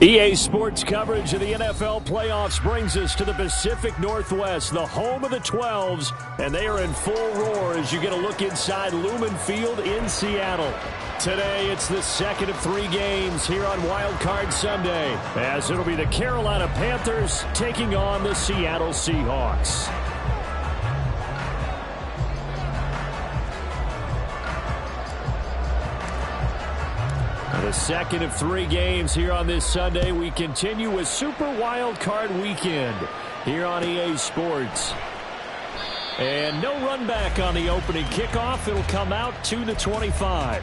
EA Sports coverage of the NFL playoffs brings us to the Pacific Northwest, the home of the 12s, and they are in full roar as you get a look inside Lumen Field in Seattle. Today, it's the second of 3 games here on Wild Card Sunday, as it'll be the Carolina Panthers taking on the Seattle Seahawks. The second of 3 games here on this Sunday. We continue with Super Wild Card Weekend here on EA Sports. And no run back on the opening kickoff. It'll come out to the 25.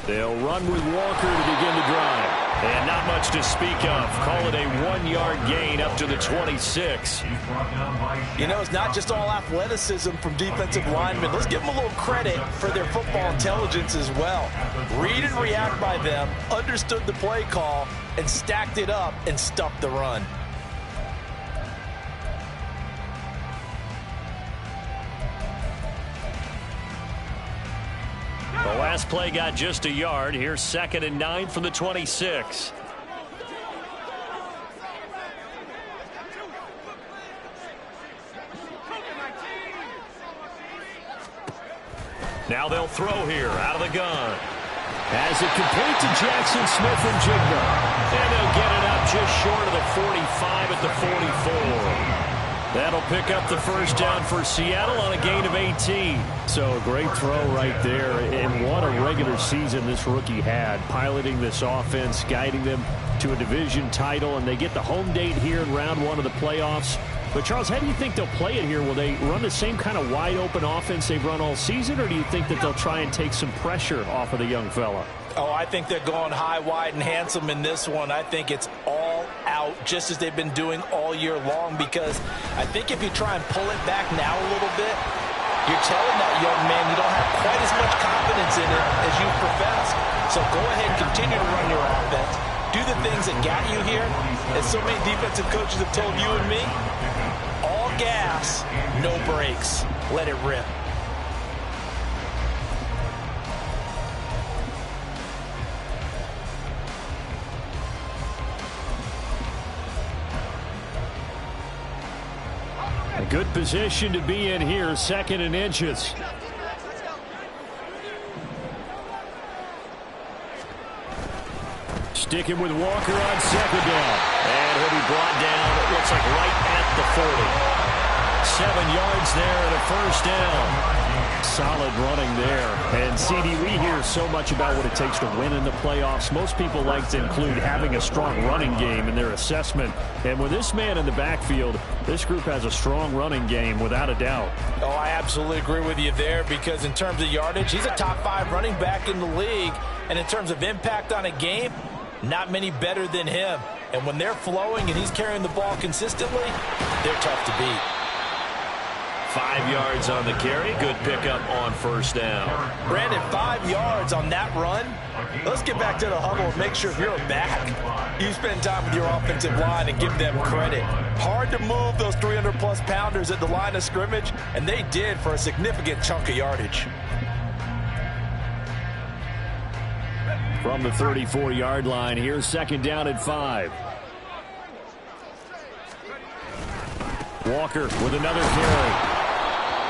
They'll run with Walker to begin the drive. And not much to speak of. Call it a 1-yard gain up to the 26. You know, it's not just all athleticism from defensive linemen. Let's give them a little credit for their football intelligence as well. Read and react by them, understood the play call, and stacked it up and stuffed the run. The last play got just a yard. Here's 2nd and 9 from the 26. Now they'll throw here out of the gun. As it complete to Jackson Smith and Jigba. And they'll get it up just short of the 45 at the 44. That'll pick up the first down for Seattle on a gain of 18. So a great throw right there. And what a regular season this rookie had, piloting this offense, guiding them to a division title. And they get the home date here in round 1 of the playoffs. But, Charles, how do you think they'll play it here? Will they run the same kind of wide-open offense they've run all season, or do you think that they'll try and take some pressure off of the young fella? Oh, I think they're going high, wide, and handsome in this one. I think it's all out, just as they've been doing all year long, because I think if you try and pull it back now a little bit, you're telling that young man you don't have quite as much confidence in it as you professed. So go ahead, continue to run your offense. Do the things that got you here. As so many defensive coaches have told you and me, all gas, no brakes. Let it rip. A good position to be in here, 2nd and inches. Sticking with Walker on 2nd down. And he'll be brought down, it looks like right at the 40. 7 yards there and a first down. Solid running there. And, CD, we hear so much about what it takes to win in the playoffs. Most people like to include having a strong running game in their assessment. And with this man in the backfield, this group has a strong running game without a doubt. Oh, I absolutely agree with you there, because in terms of yardage, he's a top 5 running back in the league. And in terms of impact on a game, not many better than him. And when they're flowing and he's carrying the ball consistently, they're tough to beat. 5 yards on the carry. Good pickup on first down. Brandon, 5 yards on that run. Let's get back to the huddle and make sure if you're a back, you spend time with your offensive line and give them credit. Hard to move those 300-plus pounders at the line of scrimmage, and they did for a significant chunk of yardage. From the 34-yard line, here's 2nd down and 5. Walker with another carry.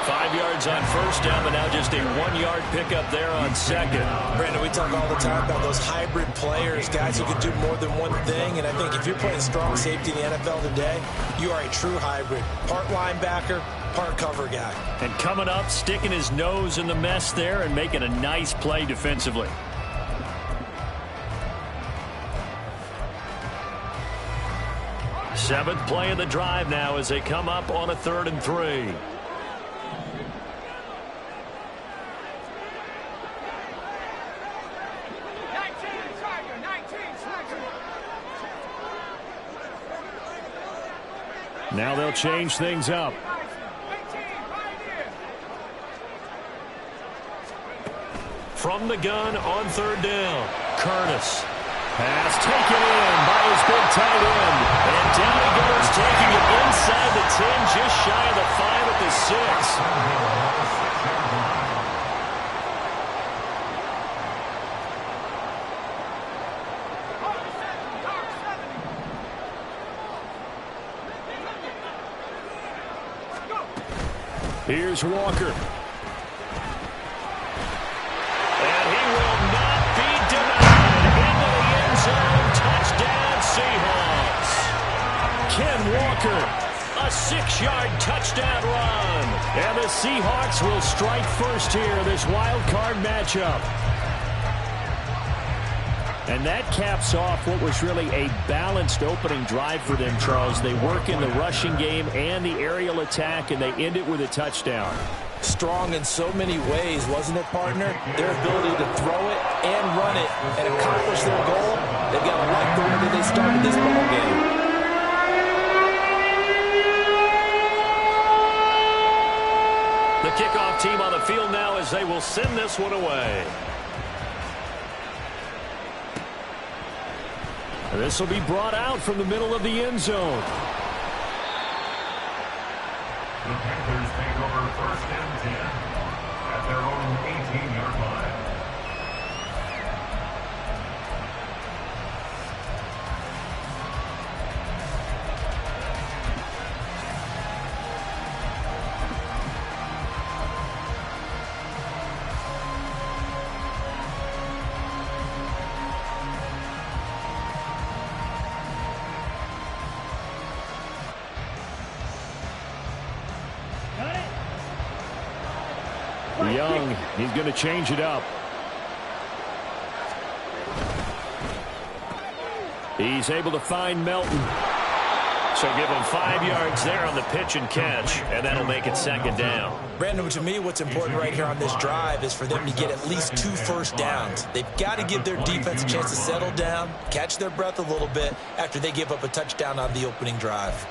5 yards on first down, but now just a 1-yard pickup there on 2nd. Brandon, we talk all the time about those hybrid players, guys who can do more than one thing. And I think if you're playing strong safety in the NFL today, you are a true hybrid. Part linebacker, part cover guy. And coming up, sticking his nose in the mess there and making a nice play defensively. Seventh play of the drive now as they come up on a 3rd and 3. Now they'll change things up. From the gun on third down, Curtis. Pass taken in by his big tight end. And down he goes, taking it inside the 10, just shy of the 5 at the 6. Here's Walker. And he will not be denied. Into the end zone. Touchdown, Seahawks. Ken Walker, a 6-yard touchdown run. And the Seahawks will strike first here, this wild card matchup. And that caps off what was really a balanced opening drive for them, Charles. They work in the rushing game and the aerial attack, and they end it with a touchdown. Strong in so many ways, wasn't it, partner? Their ability to throw it and run it and accomplish their goal, they've got to like the way that they started this ball game. The kickoff team on the field now as they will send this one away. And this will be brought out from the middle of the end zone. The Panthers take over first and 10 at their own 18-yard line. Young, he's going to change it up. He's able to find Melton. So give him 5 yards there on the pitch and catch, and that'll make it second down. Brandon, to me, what's important right here on this drive is for them to get at least 2 first downs. They've got to give their defense a chance to settle down, catch their breath a little bit after they give up a touchdown on the opening drive.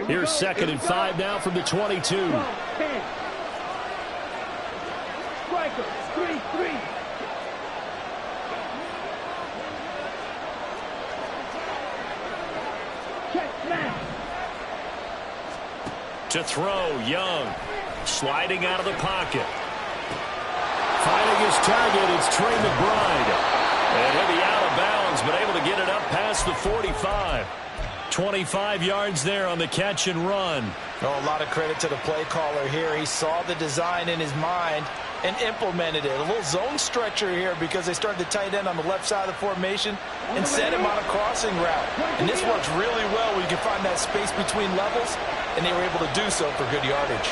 Here's second and 5 now from the 22. Striker, 3-3. Check smash. To throw, Young. Sliding out of the pocket. Finding his target, it's Trey McBride. And he'll be out of bounds, but able to get it up past the 45. 25 yards there on the catch and run. Oh, a lot of credit to the play caller here. He saw the design in his mind and implemented it. A little zone stretcher here because they started the tight end on the left side of the formation and set him on a crossing route. And this works really well when you can find that space between levels, and they were able to do so for good yardage.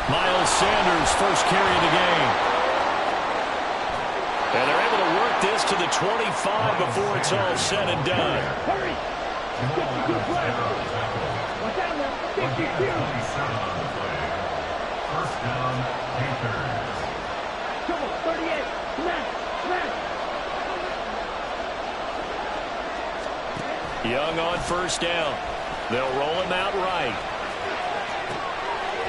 Miles Sanders, first carry of the game. And they're able to work this to the 25 before it's all said and done. Hurry! 52 play. Watch out now. 52. First down, Panthers. Come on, 38. Smash, smash. Young on first down. They'll roll him out right.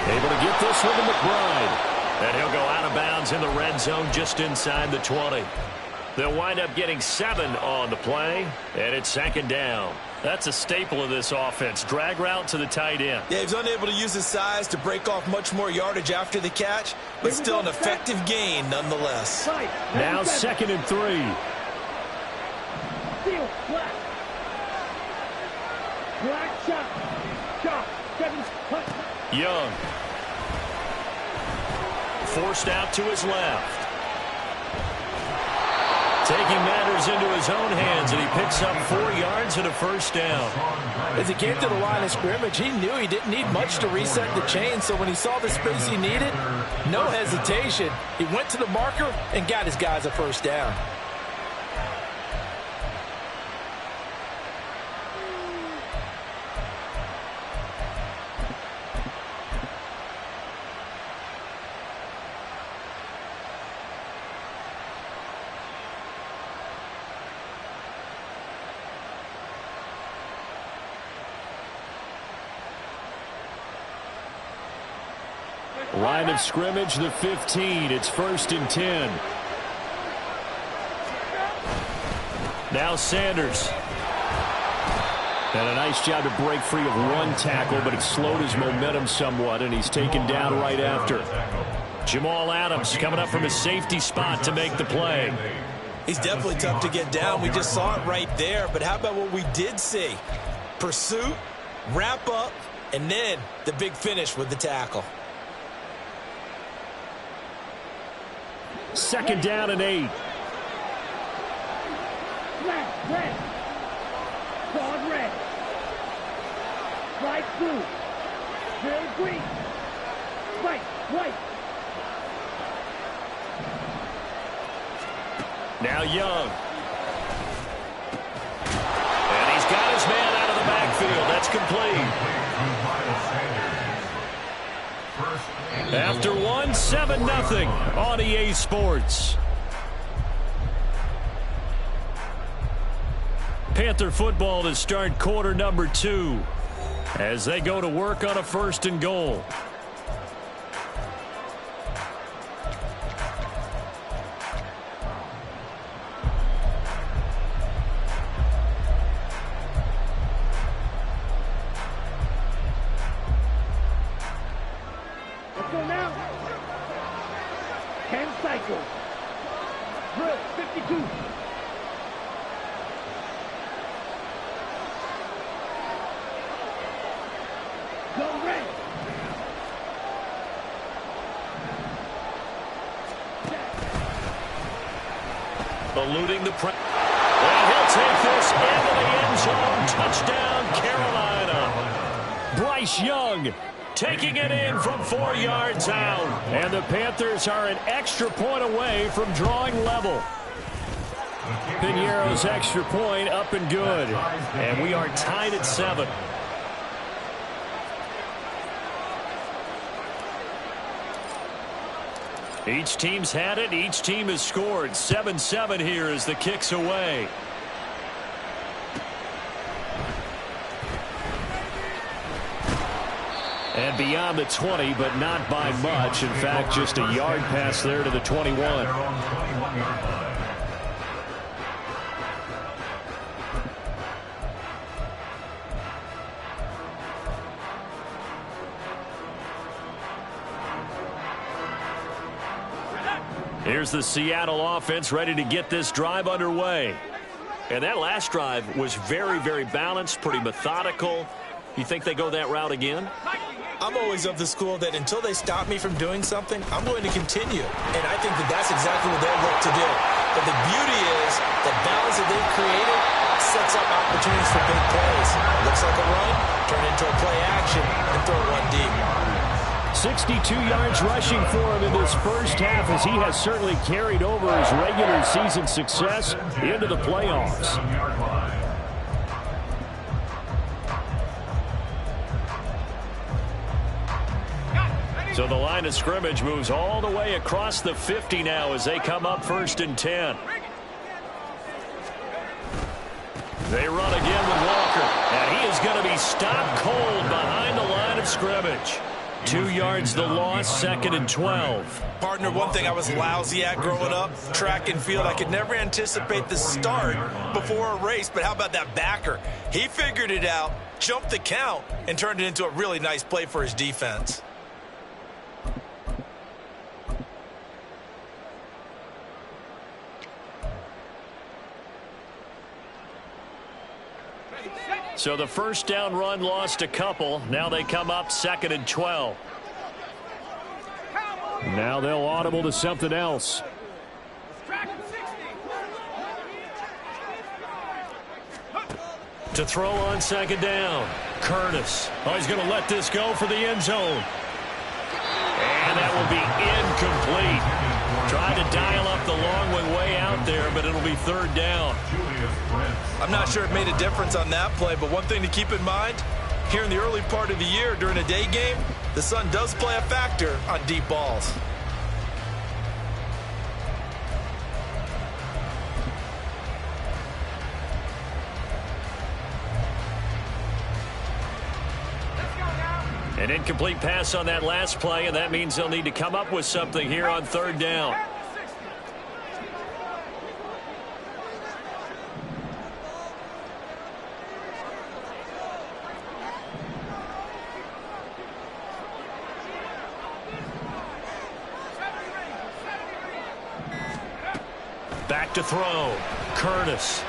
Able to get this one to McBride. And he'll go out of bounds in the red zone just inside the 20. They'll wind up getting 7 on the play, and it's second down. That's a staple of this offense. Drag route to the tight end. Yeah, he's unable to use his size to break off much more yardage after the catch, but still an effective gain nonetheless. Now second and 3. Steal, black. Black shot. Shot. Kevin's punt. Young. Forced out to his left. Taking matters into his own hands, and he picks up 4 yards and a first down. As he came to the line of scrimmage, he knew he didn't need much to reset the chain, so when he saw the space he needed, no hesitation. He went to the marker and got his guys a first down. Line of scrimmage, the 15. It's 1st and 10. Now Sanders. And a nice job to break free of one tackle, but it slowed his momentum somewhat, and he's taken down right after. Jamal Adams coming up from his safety spot to make the play. He's definitely tough to get down. We just saw it right there. But how about what we did see? Pursuit, wrap up, and then the big finish with the tackle. 2nd down and 8. Red. Guard red. Right blue. Real green. White. Now Young. And he's got his man out of the backfield. That's complete. After 1, 7-0 on EA Sports. Panther football to start quarter number 2 as they go to work on a 1st and goal. Let's go now. 10 cycles. Drill 52. Go red. Eluding the pressure. And he'll take this into the end zone. Touchdown, Carolina. Bryce Young taking it in from 4 yards out. And the Panthers are an extra point away from drawing level. Piñeiro's extra point up and good. And we are tied at 7. Each team's had it. Each team has scored. 7-7 here as the kick's away. And beyond the 20, but not by much. In fact, just a yard pass there to the 21. Here's the Seattle offense ready to get this drive underway. And that last drive was very, very balanced, pretty methodical. You think they go that route again? I'm always of the school that until they stop me from doing something, I'm going to continue. And I think that that's exactly what they'll look to do. But the beauty is the balance that they've created sets up opportunities for big plays. Looks like a run, turn into a play action, and throw one deep. 62 yards rushing for him in this first half as he has certainly carried over his regular season success into the playoffs. So the line of scrimmage moves all the way across the 50 now as they come up 1st and 10. They run again with Walker, and he is going to be stopped cold behind the line of scrimmage. 2 yards the loss, 2nd and 12. Partner, one thing I was lousy at growing up, track and field. I could never anticipate the start before a race, but how about that backer? He figured it out, jumped the count, and turned it into a really nice play for his defense. So the first down run lost a couple. Now they come up 2nd and 12. Now they'll audible to something else. To throw on second down. Curtis. Oh, he's going to let this go for the end zone. And that will be incomplete. Tried to dial up the long way out there, but it'll be third down. I'm not sure it made a difference on that play, but one thing to keep in mind, here in the early part of the year during a day game, the sun does play a factor on deep balls. An incomplete pass on that last play, and that means they'll need to come up with something here on third down. Back to throw. Curtis.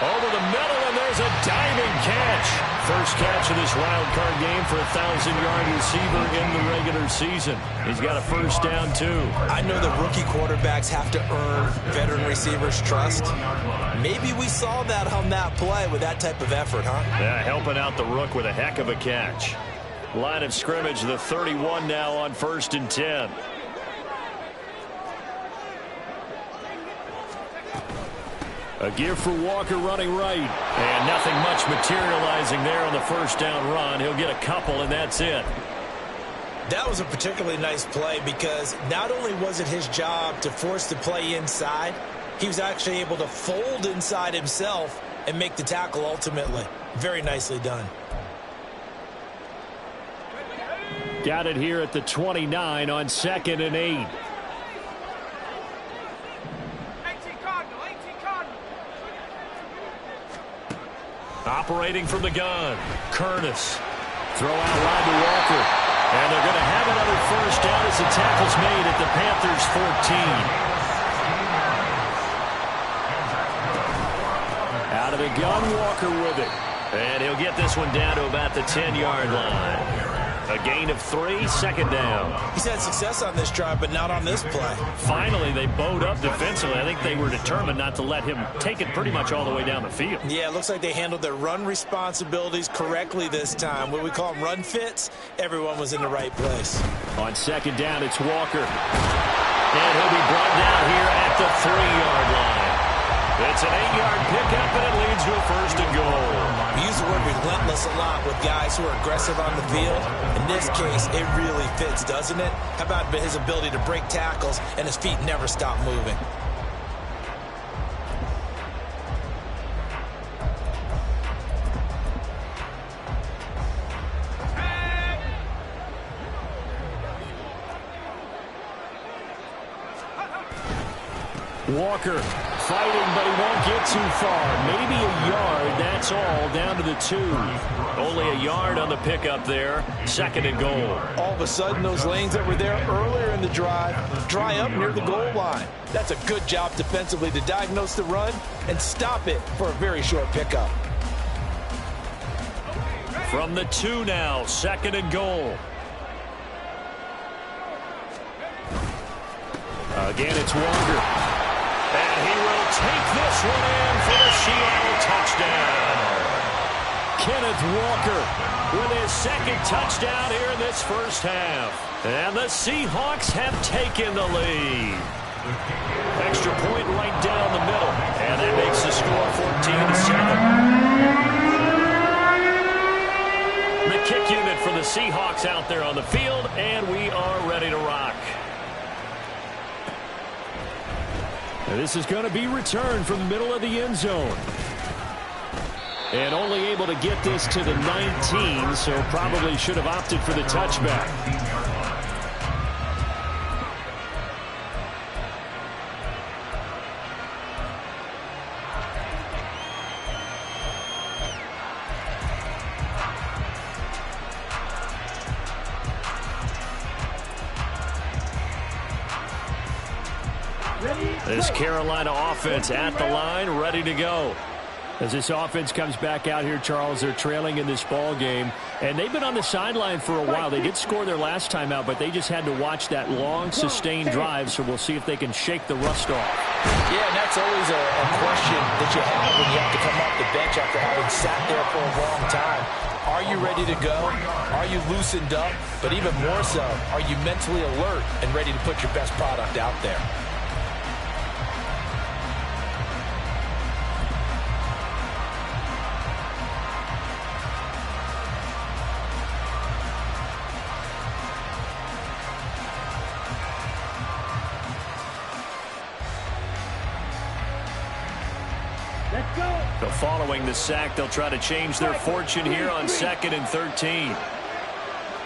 Over the middle, and there's a diving catch. First catch of this wild card game for a 1,000-yard receiver in the regular season. He's got a first down, too. I know that rookie quarterbacks have to earn veteran receivers' trust. Maybe we saw that on that play with that type of effort, huh? Yeah, helping out the rook with a heck of a catch. Line of scrimmage, the 31 now on 1st and 10. A give for Walker running right. And nothing much materializing there on the first down run. He'll get a couple, and that's it. That was a particularly nice play because not only was it his job to force the play inside, he was actually able to fold inside himself and make the tackle ultimately. Very nicely done. Got it here at the 29 on 2nd and 8. Operating from the gun. Curtis. Throw out wide to Walker. And they're going to have another first down as the tackle's made at the Panthers' 14. Out of the gun, Walker with it. And he'll get this one down to about the 10-yard line. A gain of 3, 2nd down. He's had success on this drive, but not on this play. Finally, they bowed up defensively. I think they were determined not to let him take it pretty much all the way down the field. Yeah, it looks like they handled their run responsibilities correctly this time. What we call them run fits, everyone was in the right place. On 2nd down, it's Walker. And he'll be brought down here at the 3-yard line. It's an 8-yard pickup, and it leads to a 1st and goal. We use the word relentless a lot with guys who are aggressive on the field. In this case, it really fits, doesn't it? How about his ability to break tackles and his feet never stop moving? Walker fighting, but he won't get too far. Maybe a yard, that's all, down to the 2. Only a yard on the pickup there. 2nd and goal. All of a sudden, those lanes that were there earlier in the drive dry up near the goal line. That's a good job defensively to diagnose the run and stop it for a very short pickup. From the 2 now, 2nd and goal. Again, it's Walker. And he will take this one in for the Seattle touchdown. Kenneth Walker with his 2nd touchdown here in this first half. And the Seahawks have taken the lead. Extra point right down the middle. And that makes the score 14-7. The kick unit for the Seahawks out there on the field, and we are ready to rock. And this is going to be returned from the middle of the end zone. And only able to get this to the 19, so probably should have opted for the touchback. This Carolina offense at the line, ready to go. As this offense comes back out here, Charles, they're trailing in this ball game, and they've been on the sideline for a while. They did score their last time out, but they just had to watch that long, sustained drive, so we'll see if they can shake the rust off. Yeah, and that's always a question that you have when you have to come off the bench after having sat there for a long time. Are you ready to go? Are you loosened up? But even more so, are you mentally alert and ready to put your best product out there? Let's go. So following the sack, they'll try to change their fortune here on 2nd and 13.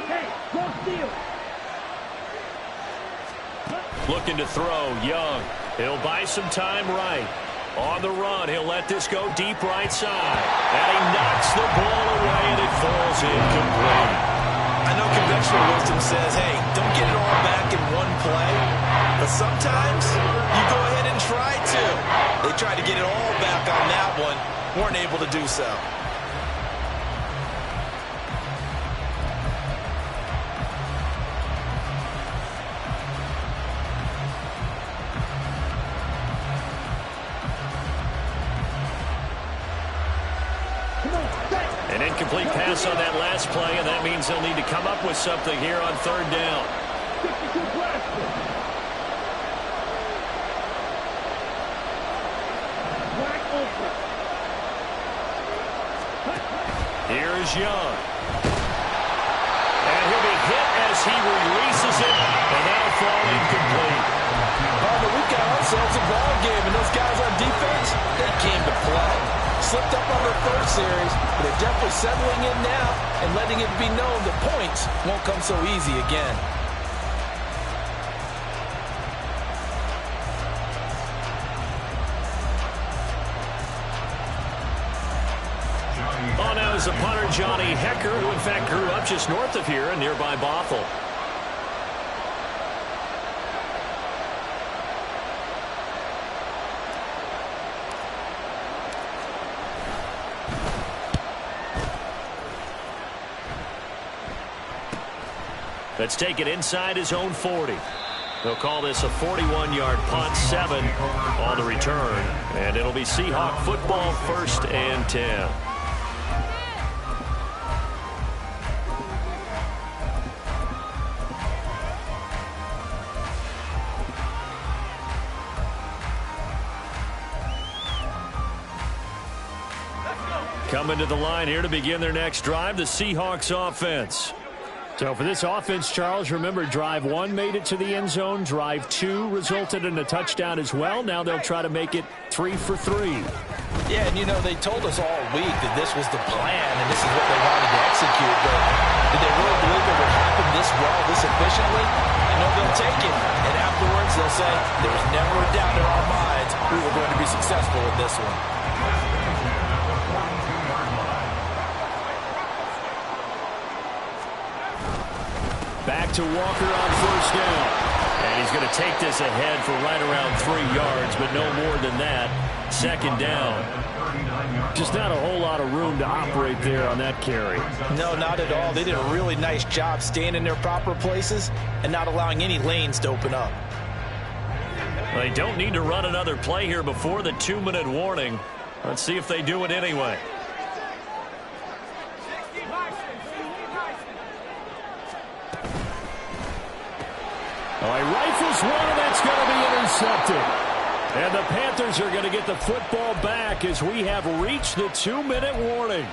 Hey, go steal. Looking to throw, Young. He'll buy some time right. On the run, he'll let this go deep right side. And he knocks the ball away, and it falls incomplete. I know conventional wisdom says, hey, don't get it all back in one play. But sometimes you go ahead and try to. They tried to get it all back on that one. Weren't able to do so. An incomplete pass on that last play, and that means they'll need to come up with something here on 3rd down. 62 blasters. Wide open. Here's Young. And he'll be hit as he releases it, and that'll fall incomplete. But we've got ourselves a ball game, and those guys on defense, they came to play. Slipped up on their first series, but they're definitely settling in now and letting it be known that points won't come so easy again. On now is the punter, Johnny Hecker, who in fact grew up just north of here in nearby Bothell. Let's take it inside his own 40. They'll call this a 41-yard punt, 7 on the return. And it'll be Seahawk football, 1st and 10. Coming to the line here to begin their next drive, the Seahawks offense. So for this offense, Charles, remember, drive 1 made it to the end zone. Drive 2 resulted in a touchdown as well. Now they'll try to make it 3 for 3. Yeah, and you know, they told us all week that this was the plan and this is what they wanted to execute. But did they really believe it would happen this well, this efficiently? I know they'll take it. And afterwards, they'll say, there was never a doubt in our minds we were going to be successful in this one. Back to Walker on 1st down. And he's going to take this ahead for right around 3 yards, but no more than that. 2nd down. Just not a whole lot of room to operate there on that carry. No, not at all. They did a really nice job staying in their proper places and not allowing any lanes to open up. They don't need to run another play here before the 2-minute warning. Let's see if they do it anyway. Oh, he rifles one, and that's going to be intercepted. And the Panthers are going to get the football back as we have reached the 2-minute warning.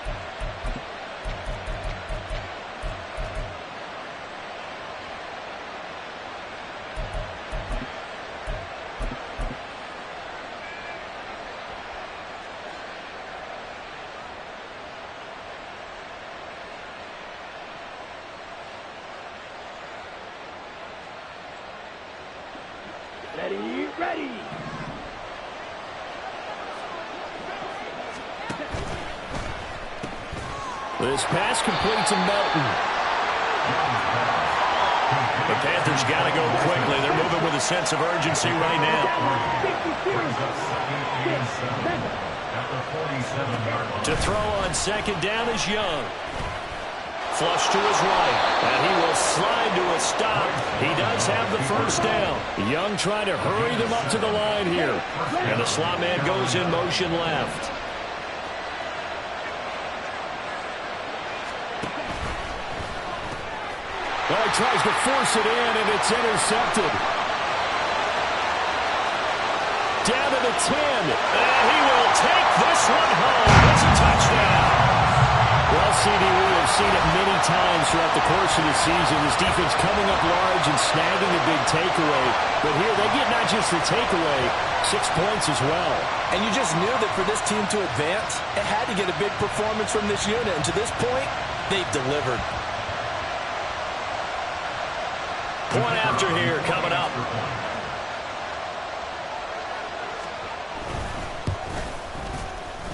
Ready. This pass complete to Melton. The Panthers got to go quickly. They're moving with a sense of urgency right now. at the 47-yard line. To throw on second down is Young. Flush to his right, and he will slide to a stop. He does have the first down. Young trying to hurry them up to the line here. And the slot man goes in motion left. Well, he tries to force it in, and it's intercepted. Down to the 10, and he will take this one home. It's a touchdown. Well, CD, we have seen it many times throughout the course of the season. This defense coming up large and snagging a big takeaway. But here they get not just the takeaway, 6 points as well. And you just knew that for this team to advance, it had to get a big performance from this unit. And to this point, they've delivered. Point after here coming up.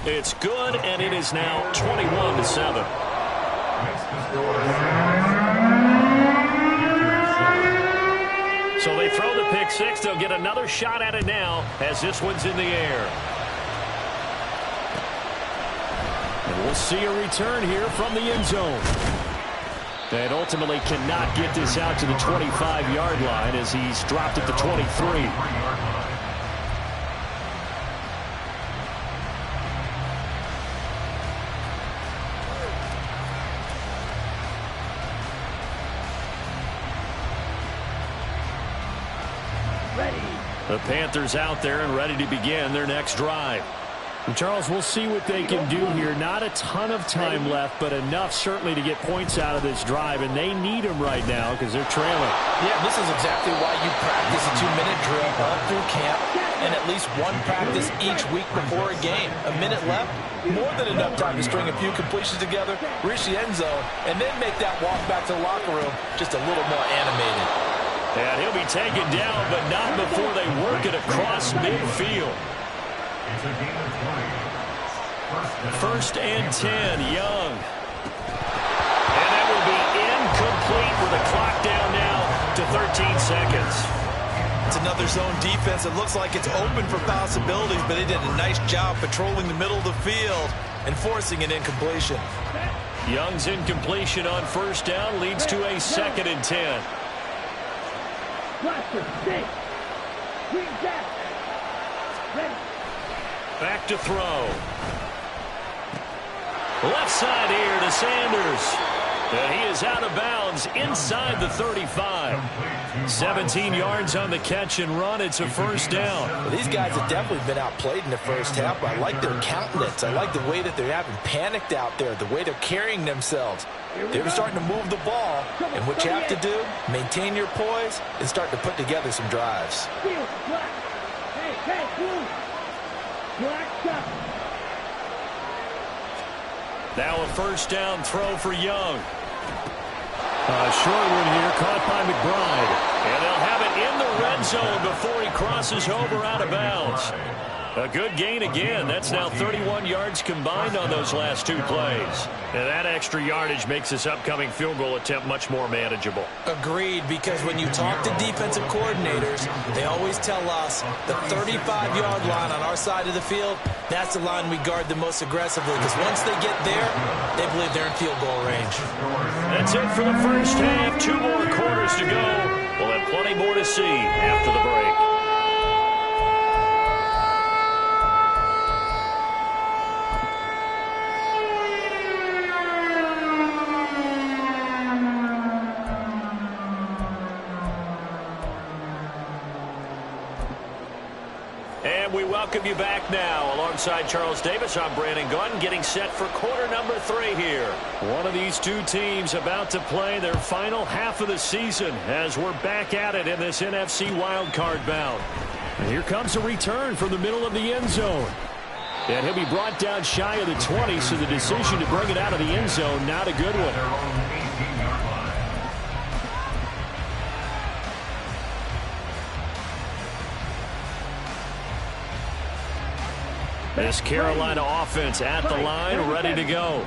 It's good, and it is now 21-7. So they throw the pick six. They'll get another shot at it now as this one's in the air. And we'll see a return here from the end zone. And ultimately cannot get this out to the 25-yard line as he's dropped at the 23. The Panthers out there and ready to begin their next drive. And Charles, we'll see what they can do here. Not a ton of time left, but enough certainly to get points out of this drive, and they need them right now because they're trailing. Yeah, this is exactly why you practice a 2-minute drill all through camp and at least one practice each week before a game. A minute left, more than enough time to string a few completions together, reach the end zone, and then make that walk back to the locker room just a little more animated. And he'll be taken down, but not before they work it across midfield. It's a gain of 20. First and 10, Young. And that will be incomplete with a clock down now to 13 seconds. It's another zone defense. It looks like it's open for possibilities, but they did a nice job patrolling the middle of the field and forcing an incompletion. Young's incompletion on first down leads to a 2nd and 10. Back to throw. Left side here to Sanders. And he is out of bounds inside the 35. 17 yards on the catch and run. It's a first down. Well, these guys have definitely been outplayed in the first half, but I like their countenance. I like the way that they're having panicked out there, the way they're carrying themselves. They're starting to move the ball, and what you have to do, maintain your poise and start to put together some drives. Now a first down throw for Young. Short one here, caught by McBride. And they'll have it in the red zone before he crosses over out of bounds. A good gain again. That's now 31 yards combined on those last 2 plays. And that extra yardage makes this upcoming field goal attempt much more manageable. Agreed, because when you talk to defensive coordinators, they always tell us the 35-yard line on our side of the field, that's the line we guard the most aggressively, because once they get there, they believe they're in field goal range. That's it for the first half. 2 more quarters to go. We'll have plenty more to see after the break. We welcome you back now. Alongside Charles Davis, I'm Brandon Gunn, getting set for quarter number 3 here. One of these two teams about to play their final half of the season as we're back at it in this NFC wildcard bout. And here comes a return from the middle of the end zone. And he'll be brought down shy of the 20, so the decision to bring it out of the end zone, not a good one. This Carolina offense at the line, ready to go.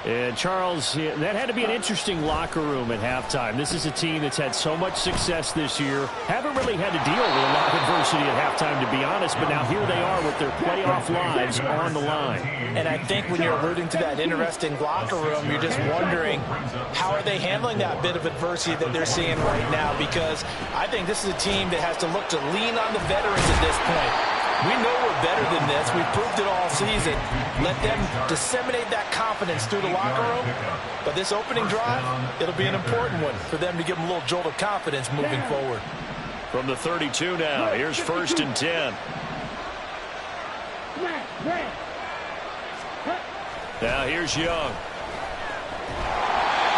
And Charles, that had to be an interesting locker room at halftime. This is a team that's had so much success this year. Haven't really had to deal with a lot of adversity. adversity at halftime, to be honest, but now here they are with their playoff lives on the line. And I think when you're alluding to that interesting locker room, you're just wondering how are they handling that bit of adversity that they're seeing right now, because I think this is a team that has to look to lean on the veterans at this point. We know we're better than this. We've proved it all season. Let them disseminate that confidence through the locker room. But this opening drive, it'll be an important one for them to give them a little jolt of confidence moving forward. From the 32 now, here's 1st and 10. Now here's Young.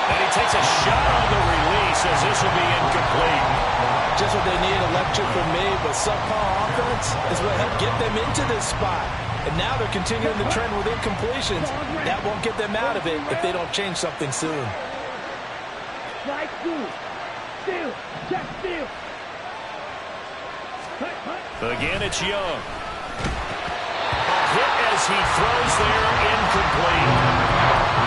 And he takes a shot on the release as this will be incomplete. Just what they need, a lecture from me, but subpar offense is what helped get them into this spot. And now they're continuing the trend with incompletions. That won't get them out of it if they don't change something soon. Strike two. Steal. Check steal. Again, it's Young. A hit as he throws there, incomplete.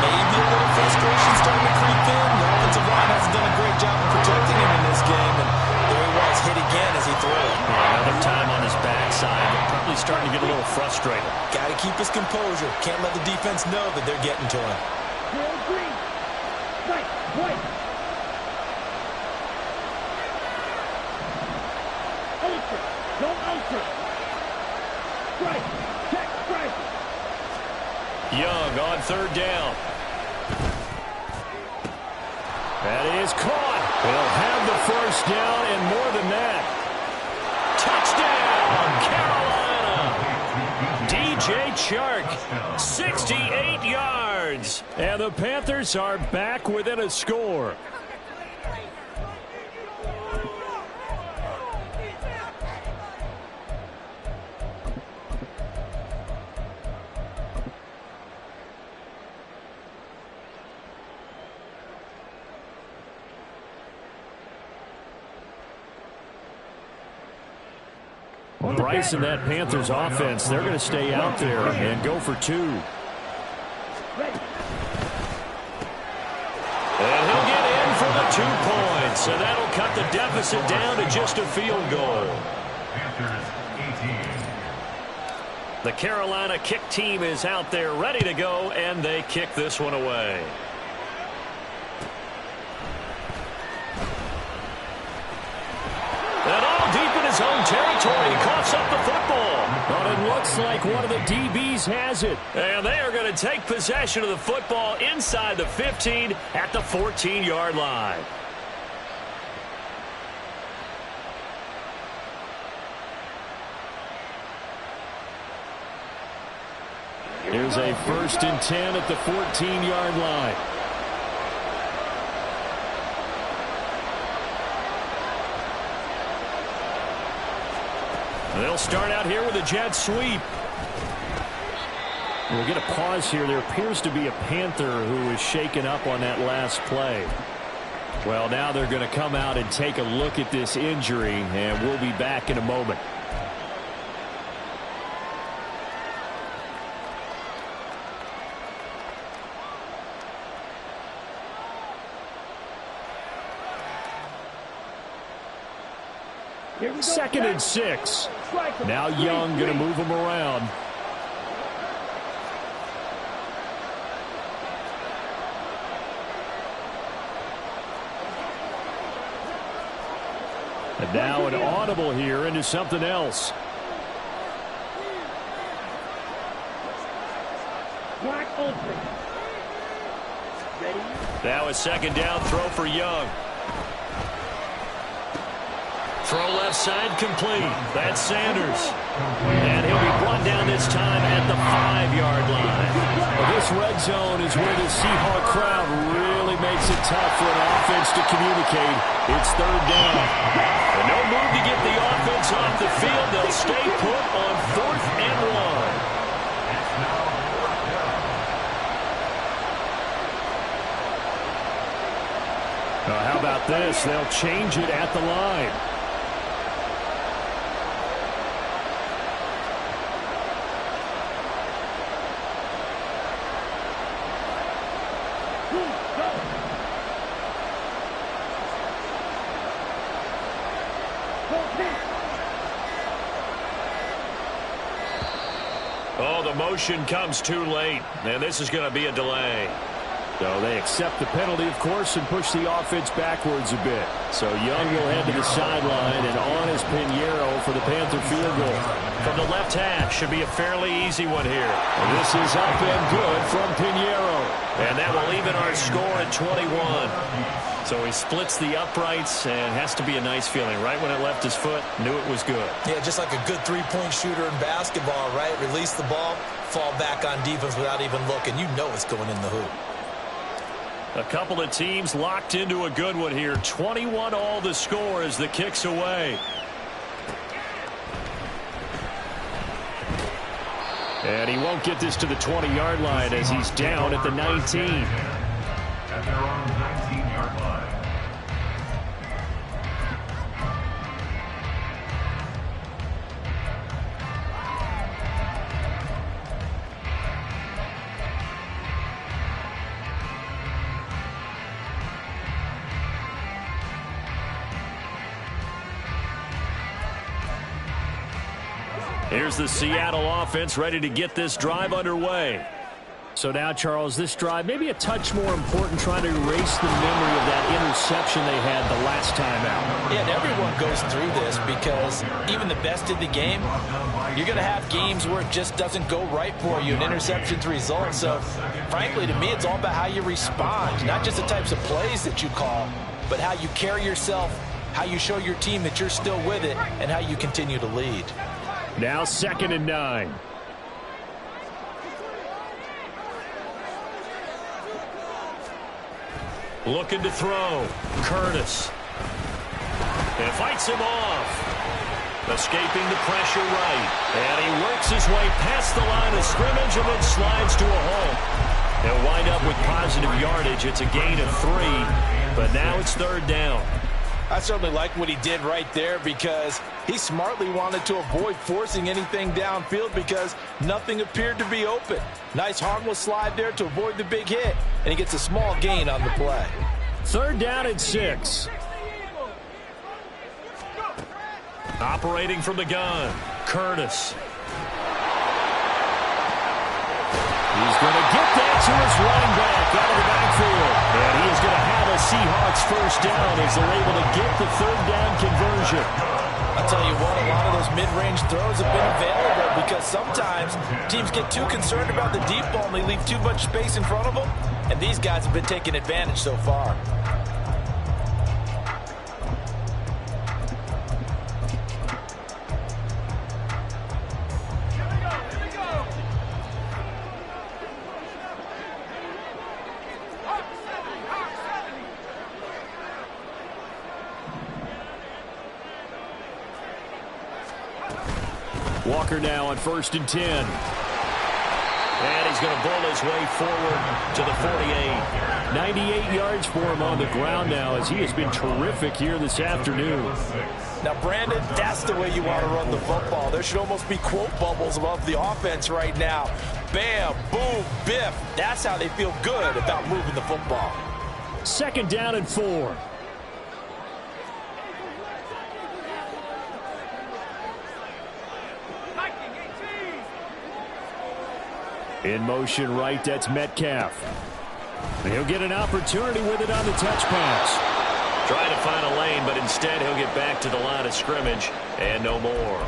Maybe a little frustration starting to creep in. The offensive line hasn't done a great job of protecting him in this game. And there he was, hit again as he threw it. Another time on his backside. Probably starting to get a little frustrated. Got to keep his composure. Can't let the defense know that they're getting to him. Green. Strike. White. Ultra. Go ultra. Strike. Check strike. Young on 3rd down. That is caught. They'll have the 1st down and more than that. Touchdown, Carolina. DJ Chark, 68 yards. And the Panthers are back within a score. Bryce and that Panthers offense, they're going to stay out there and go for 2. And he'll get in for the 2 points, and that'll cut the deficit down to just a field goal. The Carolina kick team is out there ready to go, and they kick this one away. And all deep in his own territory, he coughs up the football. But it looks like one of the DBs has it. And they are going to take possession of the football inside the 15 at the 14-yard line. Here's a 1st and 10 at the 14-yard line. They'll start out here with a jet sweep. We'll get a pause here. There appears to be a Panther who was shaken up on that last play. Well, now they're going to come out and take a look at this injury, and we'll be back in a moment. Second and 6. Now Young going to move him around. And now an audible here into something else. Now a 2nd down throw for Young. Throw left side complete. That's Sanders. And he'll be brought down this time at the 5-yard line. Well, this red zone is where the Seahawk crowd really makes it tough for an offense to communicate. It's 3rd down. And no move to get the offense off the field. They'll stay put on 4th and 1. How about this? They'll change it at the line. Oh, the motion comes too late, and this is going to be a delay. So they accept the penalty, of course, and push the offense backwards a bit. So Young will head to the sideline, and on is Pinheiro for the Panther field goal. From the left hash, should be a fairly easy one here. And this is up and good from Pinheiro. And that will even our score at 21. So he splits the uprights, and has to be a nice feeling. Right when it left his foot, knew it was good. Yeah, just like a good three-point shooter in basketball, right? Release the ball, fall back on defense without even looking. You know it's going in the hoop. A couple of teams locked into a good one here. 21 all the score as the kick's away. And he won't get this to the 20-yard line as he's down at the 19. At their own 19-yard line. Here's the Seattle offense ready to get this drive underway. So now, Charles, this drive maybe a touch more important, trying to erase the memory of that interception they had the last time out. Yeah, and everyone goes through this because even the best in the game, you're going to have games where it just doesn't go right for you, and interceptions result. So, frankly, to me, it's all about how you respond, not just the types of plays that you call, but how you carry yourself, how you show your team that you're still with it, and how you continue to lead. Now 2nd and 9. Looking to throw. Curtis. And fights him off. Escaping the pressure right. And he works his way past the line of scrimmage and then slides to a hole. He'll wind up with positive yardage. It's a gain of 3. But now it's 3rd down. I certainly like what he did right there because he smartly wanted to avoid forcing anything downfield because nothing appeared to be open. Nice harmless slide there to avoid the big hit, and he gets a small gain on the play. 3rd down and 6. Operating from the gun, Curtis. He's going to get that to his running back out of the backfield. And he is going to have a Seahawks 1st down as they're able to get the 3rd down conversion. I'll tell you what, a lot of those mid-range throws have been available because sometimes teams get too concerned about the deep ball and they leave too much space in front of them. And these guys have been taking advantage so far. Walker now on 1st and 10. And he's going to bull his way forward to the 48. 98 yards for him on the ground now as he has been terrific here this afternoon. Now, Brandon, that's the way you want to run the football. There should almost be quote bubbles above the offense right now. Bam, boom, biff. That's how they feel good about moving the football. 2nd down and 4. In motion right, that's Metcalf. He'll get an opportunity with it on the touch pass. Trying to find a lane, but instead he'll get back to the line of scrimmage and no more.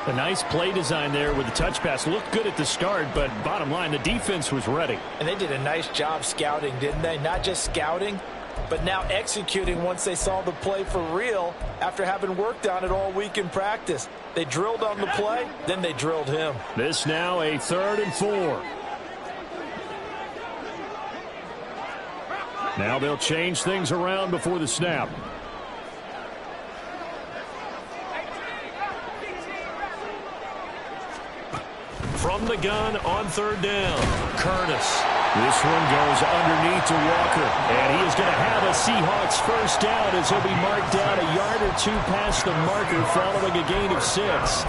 A nice play design there with the touch pass. Looked good at the start, but bottom line, the defense was ready. And they did a nice job scouting, didn't they? Not just scouting, but now executing once they saw the play for real after having worked on it all week in practice. They drilled on the play, then they drilled him. This now a 3rd and 4. Now they'll change things around before the snap. From the gun on 3rd down, Curtis. This one goes underneath to Walker, and he is going to have a Seahawks 1st down as he'll be marked down a yard or 2 past the marker following a gain of 6.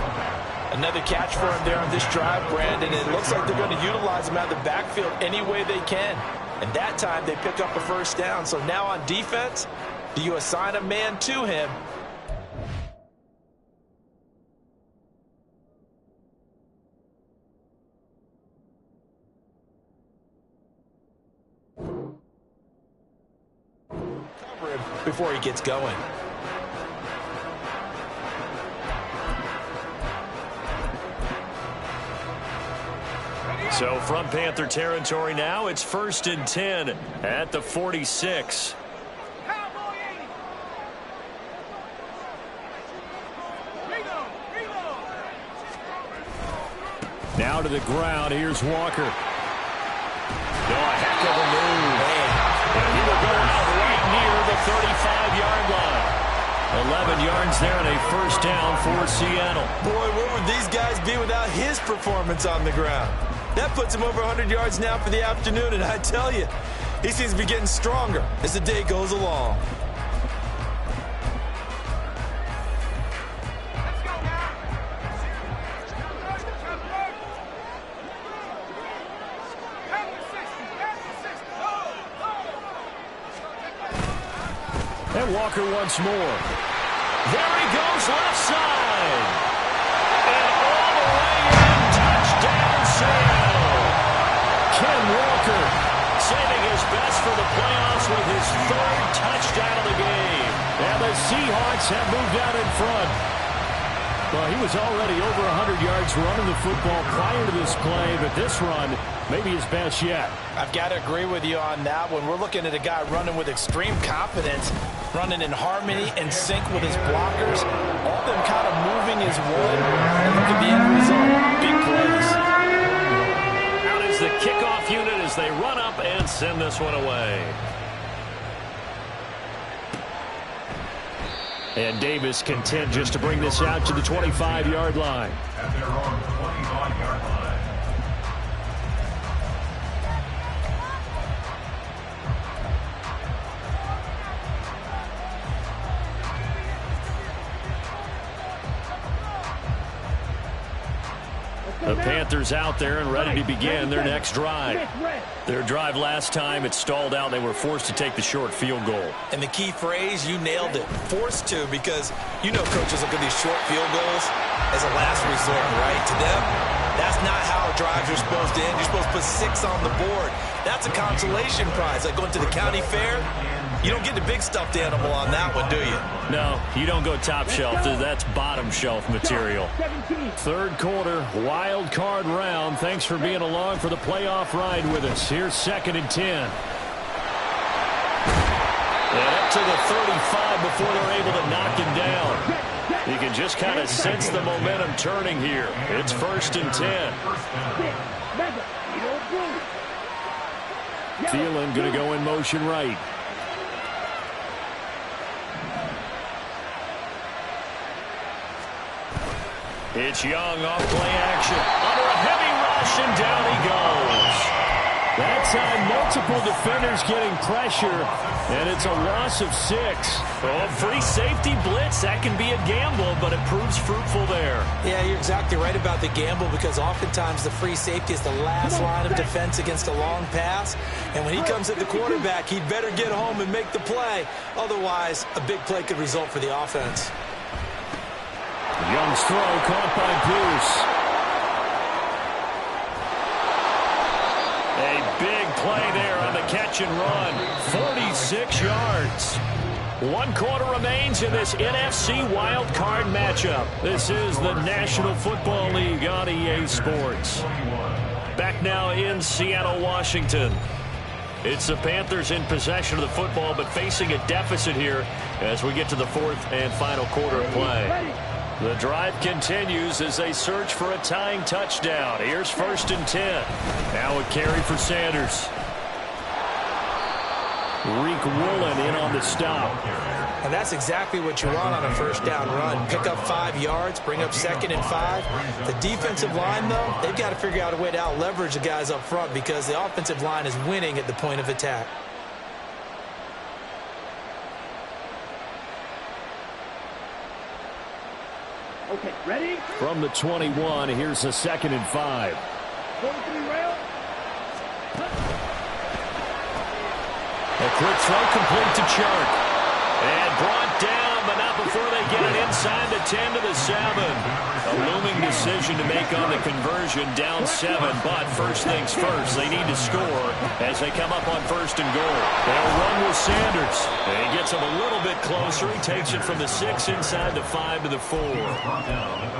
Another catch for him there on this drive, Brandon. It looks like they're going to utilize him out of the backfield any way they can. And that time they pick up a 1st down. So now on defense, do you assign a man to him? before he gets going. So from Panther territory now, it's 1st and 10 at the 46. Now to the ground. Here's Walker. A heck of a move. And he will go out right near the 35-yard line. 11 yards there and a first down for Seattle. Boy, where would these guys be without his performance on the ground? That puts him over 100 yards now for the afternoon, and I tell you, he seems to be getting stronger as the day goes along. And Walker once more. There he goes, left side. And all the way in, touchdown Seattle. Ken Walker saving his best for the playoffs with his 3rd touchdown of the game. And the Seahawks have moved out in front. Well, he was already over 100 yards running the football prior to this play, but this run may be his best yet. I've got to agree with you on that one. We're looking at a guy running with extreme confidence, running in harmony and sync with his blockers, all of them kind of moving as one. And look at the end result. Big plays. Out is the kickoff unit as they run up and send this one away. And Davis content just to bring this out to the 25-yard line. At their own 25-yard line. The Panthers out there and ready to begin their next drive. Their drive last time, it stalled out. They were forced to take the short field goal. And the key phrase, you nailed it, forced to, because you know coaches look at these short field goals as a last resort, right? To them, that's not how drives are supposed to end. You're supposed to put 6 on the board. That's a consolation prize, like going to the county fair. You don't get the big stuffed animal on that one, do you? No, you don't go top shelf. That's bottom shelf material. 3rd quarter, wild card round. Thanks for being along for the playoff ride with us. Here's 2nd and 10. And up to the 35 before they're able to knock him down. You can just kind of sense the momentum turning here. It's 1st and 10. Ptlm going to go in motion right. It's Young off play action. Under a heavy rush, and down he goes. That time, multiple defenders getting pressure, and it's a loss of 6. Oh, free safety blitz. That can be a gamble, but it proves fruitful there. Yeah, you're exactly right about the gamble, because oftentimes the free safety is the last line of defense against a long pass. And when he comes at the quarterback, he'd better get home and make the play. Otherwise, a big play could result for the offense. Young's throw caught by Bruce. A big play there on the catch and run. 46 yards. 1 quarter remains in this NFC wild card matchup. This is the National Football League on EA Sports. Back now in Seattle, Washington. It's the Panthers in possession of the football, but facing a deficit here as we get to the 4th and final quarter of play. The drive continues as they search for a tying touchdown. Here's 1st and 10. Now a carry for Sanders. Reek Woolen in on the stop. And that's exactly what you want on a 1st down run. Pick up 5 yards, bring up 2nd and 5. The defensive line, though, they've got to figure out a way to out-leverage the guys up front, because the offensive line is winning at the point of attack. Okay, ready? From the 21, here's a 2nd and 5. A quick throw complete to Chark. And brought down, but not before they get it inside the 10 to the 7. A looming decision to make on the conversion, down 7. But first things first, they need to score as they come up on 1st and goal. They'll run with Sanders. And he gets him a little bit closer. He takes it from the 6 inside the 5 to the 4.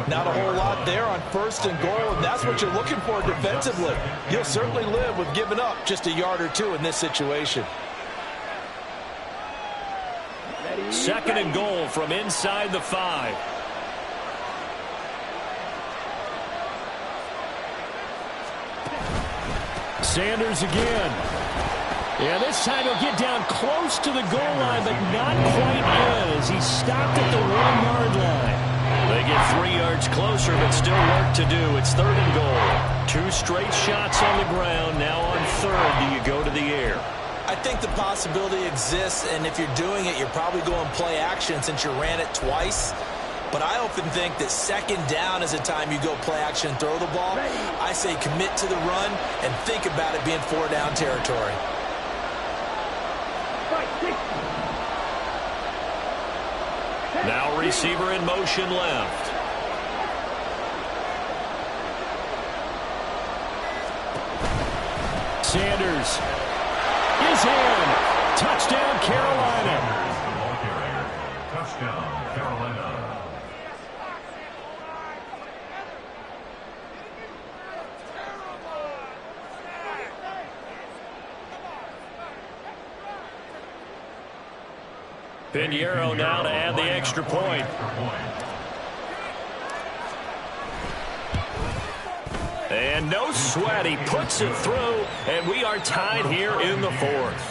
Not a whole lot there on 1st and goal, and that's what you're looking for defensively. You'll certainly live with giving up just a yard or 2 in this situation. 2nd and goal from inside the 5. Sanders again. Yeah, this time he'll get down close to the goal line, but not quite in as he stopped at the 1-yard line. They get 3 yards closer, but still work to do. It's 3rd and goal. 2 straight shots on the ground. Now on 3rd, do you go to the air? I think the possibility exists, and if you're doing it, you're probably going play action since you ran it twice. But I often think that 2nd down is a time you go play action and throw the ball. I say commit to the run and think about it being 4-down territory. Now receiver in motion left. Sanders is in. Touchdown, Carolina. Touchdown, Carolina. Pinheiro now to add the extra point. And no sweat, he puts it through, and we are tied here in the 4th.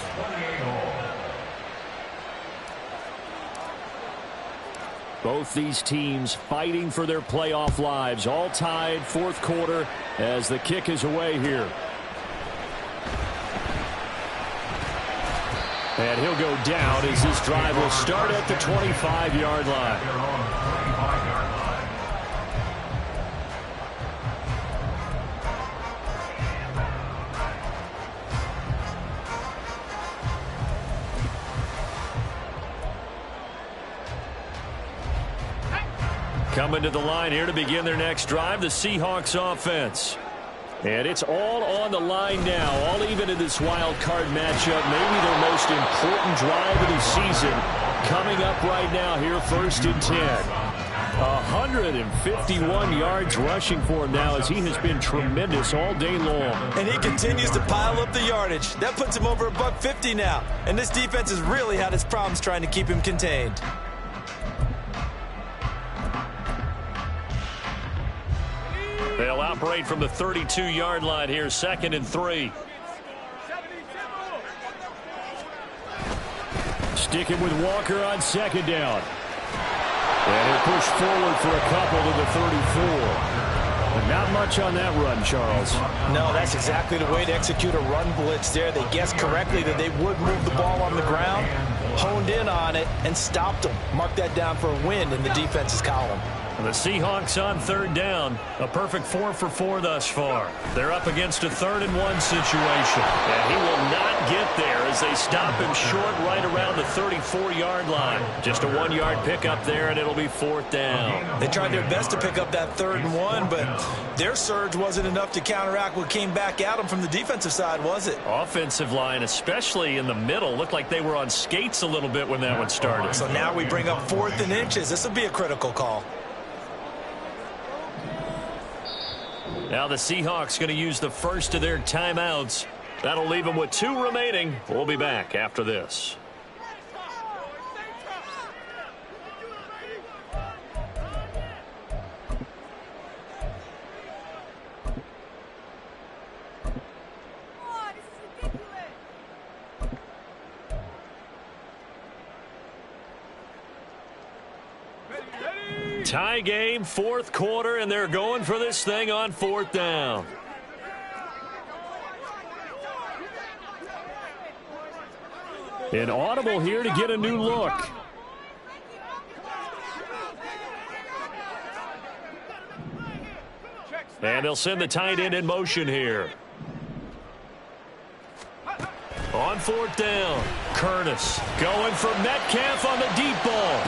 Both these teams fighting for their playoff lives, all tied 4th quarter as the kick is away here. And he'll go down as this drive will start at the 25-yard line. Coming to the line here to begin their next drive, the Seahawks offense. And it's all on the line now, all even in this wild card matchup. Maybe their most important drive of the season coming up right now here, 1st and 10. 151 yards rushing for him now as he has been tremendous all day long. And he continues to pile up the yardage. That puts him over $150 now. And this defense has really had its problems trying to keep him contained. They'll operate from the 32-yard line here, 2nd and 3. Sticking with Walker on 2nd down. And he'll push forward for a couple to the 34. But not much on that run, Charles. No, that's exactly the way to execute a run blitz there. They guessed correctly that they would move the ball on the ground, honed in on it, and stopped them. Mark that down for a win in the defense's column. The Seahawks on 3rd down. A perfect 4 for 4 thus far. They're up against a 3rd and 1 situation. And he will not get there as they stop him short right around the 34-yard line. Just a 1-yard pickup there, and it'll be 4th down. They tried their best to pick up that 3rd and 1, but their surge wasn't enough to counteract what came back at them from the defensive side, was it? Offensive line, especially in the middle, looked like they were on skates a little bit when that one started. So now we bring up 4th and inches. This will be a critical call. Now the Seahawks going to use the first of their timeouts. That'll leave them with 2 remaining. We'll be back after this. Tie game, 4th quarter, and they're going for this thing on 4th down. An audible here to get a new look. And they'll send the tight end in motion here. On 4th down, Curtis going for Metcalf on the deep ball.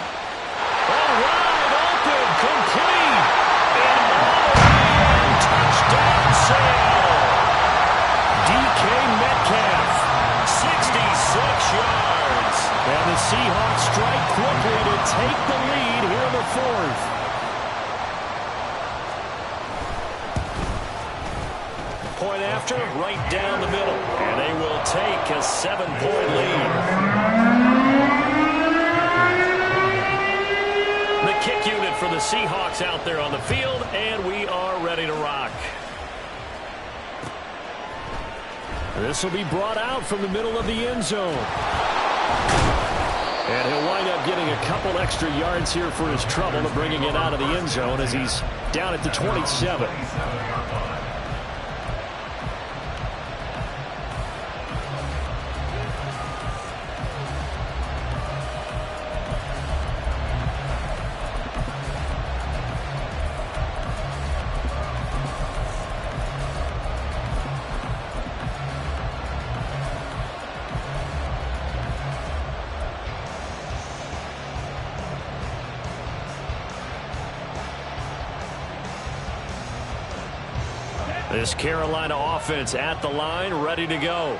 All right. Complete. take the lead here in the fourth. Point after, right down the middle. And they will take a 7-point lead. The kick unit for the Seahawks out there on the field, and we are ready to rock. This will be brought out from the middle of the end zone. And he'll wind up getting a couple extra yards here for his trouble to bringing it out of the end zone as he's down at the 27. This Carolina offense at the line, ready to go.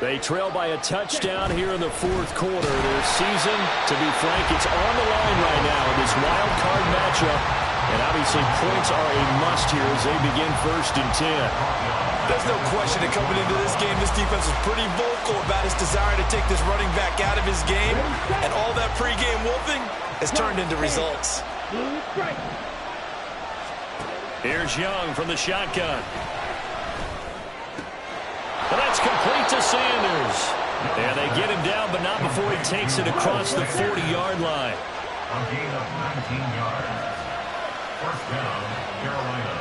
They trail by a touchdown here in the fourth quarter. Their season, to be frank, it's on the line right now in this wild card matchup. And obviously points are a must here as they begin 1st and 10. There's no question that coming into this game, this defense was pretty vocal about its desire to take this running back out of his game. And all that pregame wolfing has turned into results. Here's Young from the shotgun. And that's complete to Sanders. And they get him down, but not before he takes it across the 40-yard line. A gain of 19 yards. First down, Carolina.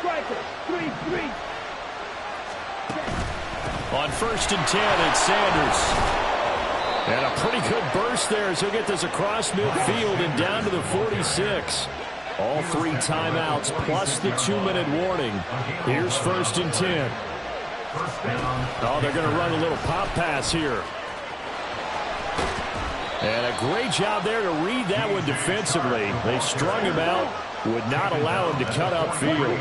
Striker, 3-3. On 1st and 10, it's Sanders. And a pretty good burst there as he'll get this across midfield and down to the 46. All 3 timeouts plus the 2-minute warning. Here's 1st and 10. Oh, they're going to run a little pop pass here. And a great job there to read that one defensively. They strung him out, would not allow him to cut upfield.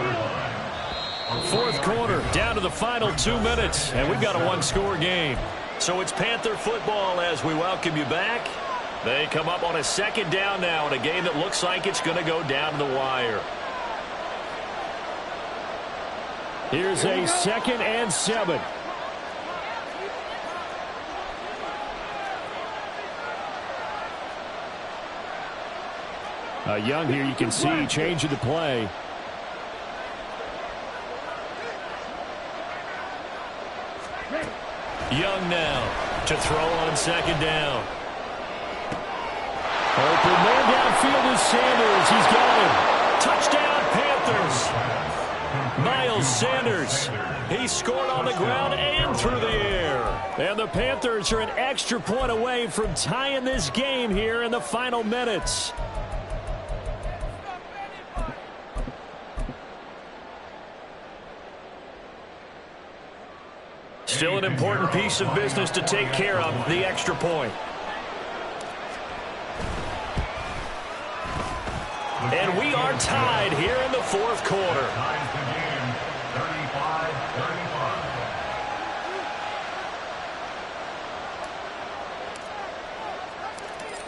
Fourth quarter, down to the final 2 minutes, and we've got a 1-score game. So it's Panther football as we welcome you back. They come up on a 2nd down now in a game that looks like it's going to go down to the wire. Here's a 2nd and 7. Young here, you can see changing the play. Young now to throw on 2nd down. Open man downfield is Sanders. He's got him. Touchdown, Panthers. Miles Sanders. He scored on the ground and through the air. And the Panthers are an extra point away from tying this game here in the final minutes. Still an important piece of business to take care of, the extra point. And we are tied here in the fourth quarter. Ties the game,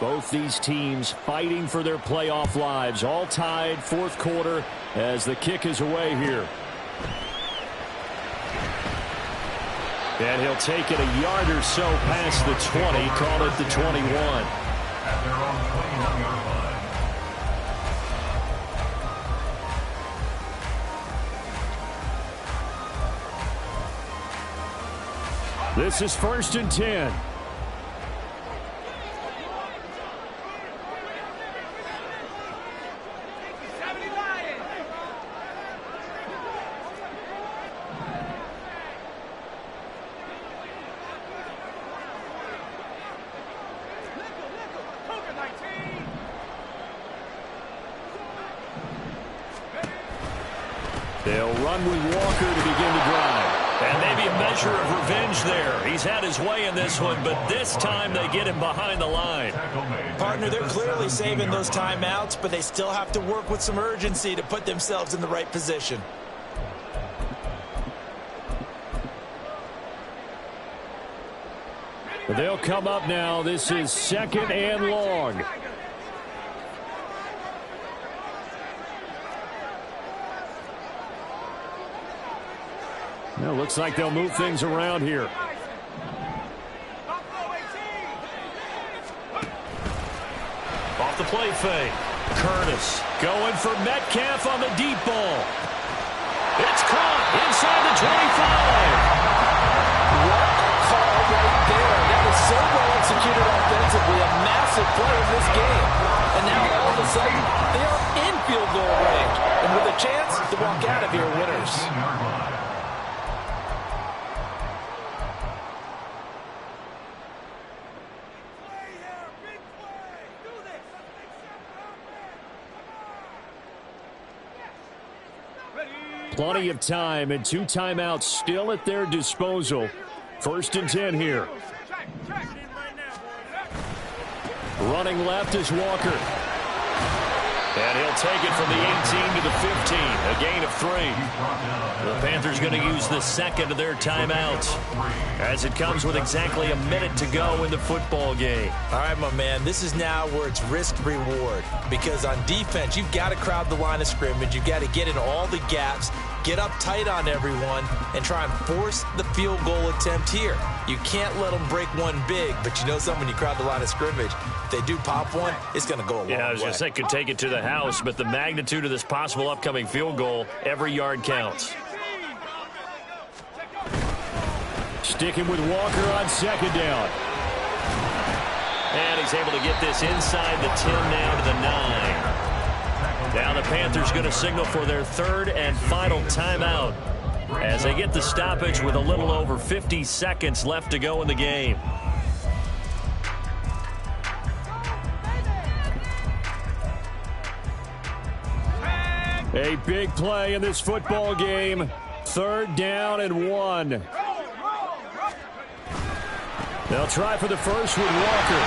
35-35. Both these teams fighting for their playoff lives. All tied, fourth quarter, as the kick is away here. And he'll take it a yard or so past the 20, call it the 21. At their own 21-yard line. This is 1st and 10. They'll run with Walker to begin the drive. And maybe a measure of revenge there. He's had his way in this one, but this time they get him behind the line. Partner, they're clearly saving those timeouts, but they still have to work with some urgency to put themselves in the right position. They'll come up now. This is 2nd and long. Well, looks like they'll move things around here. Off the play fake. Curtis going for Metcalf on the deep ball. It's caught inside the 25. What a call right there. That was so well executed offensively. A massive play in this game. And now all of a sudden, they are in field goal range. And with a chance to walk out of here winners. Plenty of time and 2 timeouts still at their disposal. 1st and 10 here. Running left is Walker. And he'll take it from the 18 to the 15. A gain of 3. The Panthers going to use the 2nd of their timeouts as it comes with exactly a minute to go in the football game. All right, my man, this is now where it's risk-reward. Because on defense, you've got to crowd the line of scrimmage. You've got to get in all the gaps, get up tight on everyone, and try and force the field goal attempt here. You can't let them break one big, but you know something, when you crowd the line of scrimmage, if they do pop one, it's going to go a long way. Yeah, I was going to say, could take it to the house, but the magnitude of this possible upcoming field goal, every yard counts. Sticking with Walker on 2nd down. And he's able to get this inside the 10 now to the 9. Now the Panthers going to signal for their 3rd and final timeout as they get the stoppage with a little over 50 seconds left to go in the game. A big play in this football game. 3rd down and 1. They'll try for the first with Walker.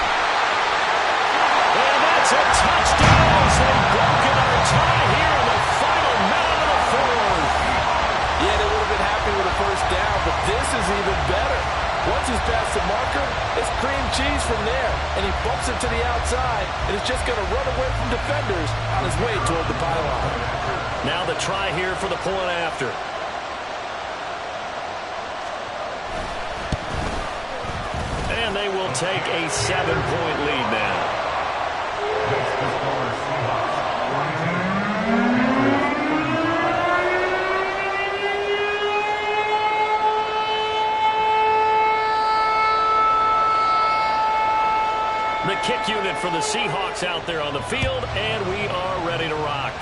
And that's a touchdown as they've broken our tie here in the final minute of the 4th. Yeah, they would have been happy with a 1st down, but this is even better. Once he's past the marker, it's cream cheese from there. And he bumps it to the outside, and it's just going to run away from defenders on his way toward the pylon. Now the try here for the point after. And they will take a 7-point lead now. The kick unit for the Seahawks out there on the field, and we are ready to rock.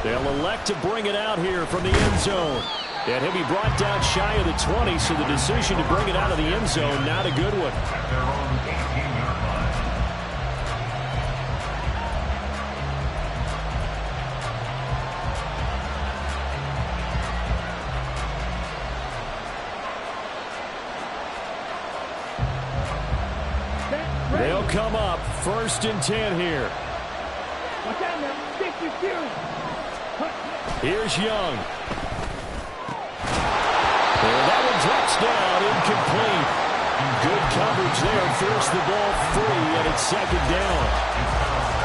They'll elect to bring it out here from the end zone. And he'll be brought down shy of the 20, so the decision to bring it out of the end zone, not a good one. They'll come up 1st and 10 here. Watch out now. Stick your shoes. Here's Young. And that one drops down, incomplete. Good coverage there. Force the ball free, and it's 2nd down.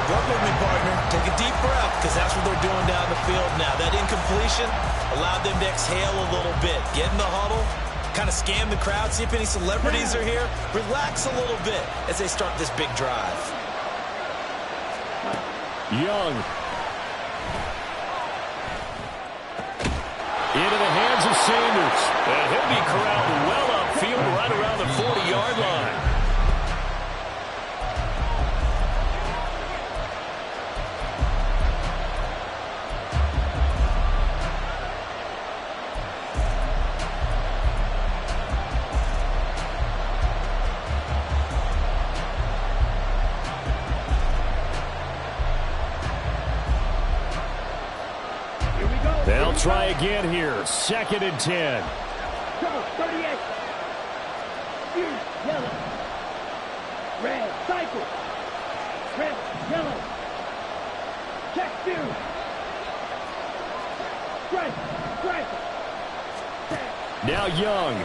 Work with me, partner. Take a deep breath, because that's what they're doing down the field now. That incompletion allowed them to exhale a little bit. Get in the huddle, kind of scan the crowd, see if any celebrities are here. Relax a little bit as they start this big drive. Young. Into the hands of Sanders. And he'll be corralled well upfield right around the 40-yard line. They'll try again here. 2nd and 10. Go, 38. Green, yellow. Red, cycle. Red, yellow. Check 2. Strike, strike. Now Young.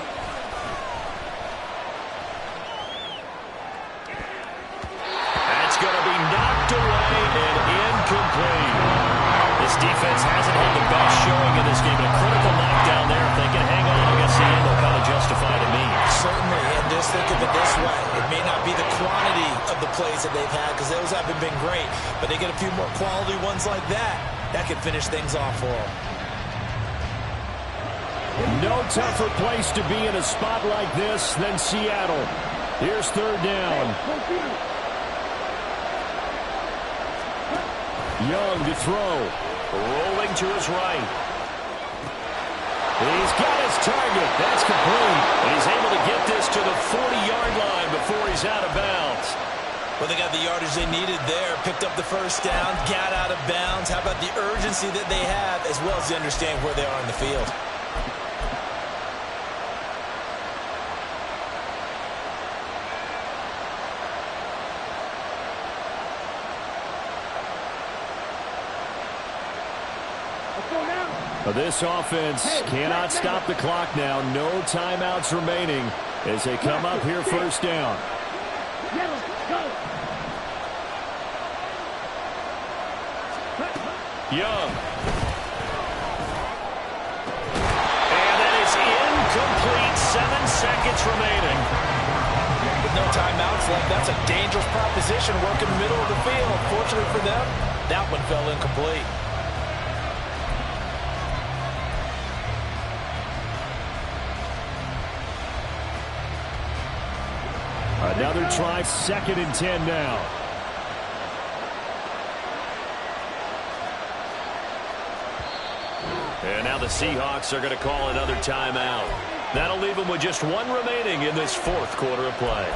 defense hasn't had the best showing in this game. A critical knockdown there. If they can hang on, I guess the end will kind of justify to me. Certainly, and just think of it this way. It may not be the quantity of the plays that they've had because those haven't been great, but they get a few more quality ones like that. That could finish things off for them. No tougher place to be in a spot like this than Seattle. Here's third down. Young to throw. Rolling to his right. He's got his target. That's complete. And he's able to get this to the 40-yard line before he's out of bounds. Well, they got the yardage they needed there. Picked up the first down, got out of bounds. How about the urgency that they have as well as the understanding where they are in the field? This offense cannot stop the clock now. No timeouts remaining as they come up here first down. Young. And that is incomplete. 7 seconds remaining. With no timeouts left, that's a dangerous proposition working the middle of the field. Fortunately for them, that one fell incomplete. Another try, 2nd and 10 now. And now the Seahawks are going to call another timeout. That'll leave them with just 1 remaining in this 4th quarter of play.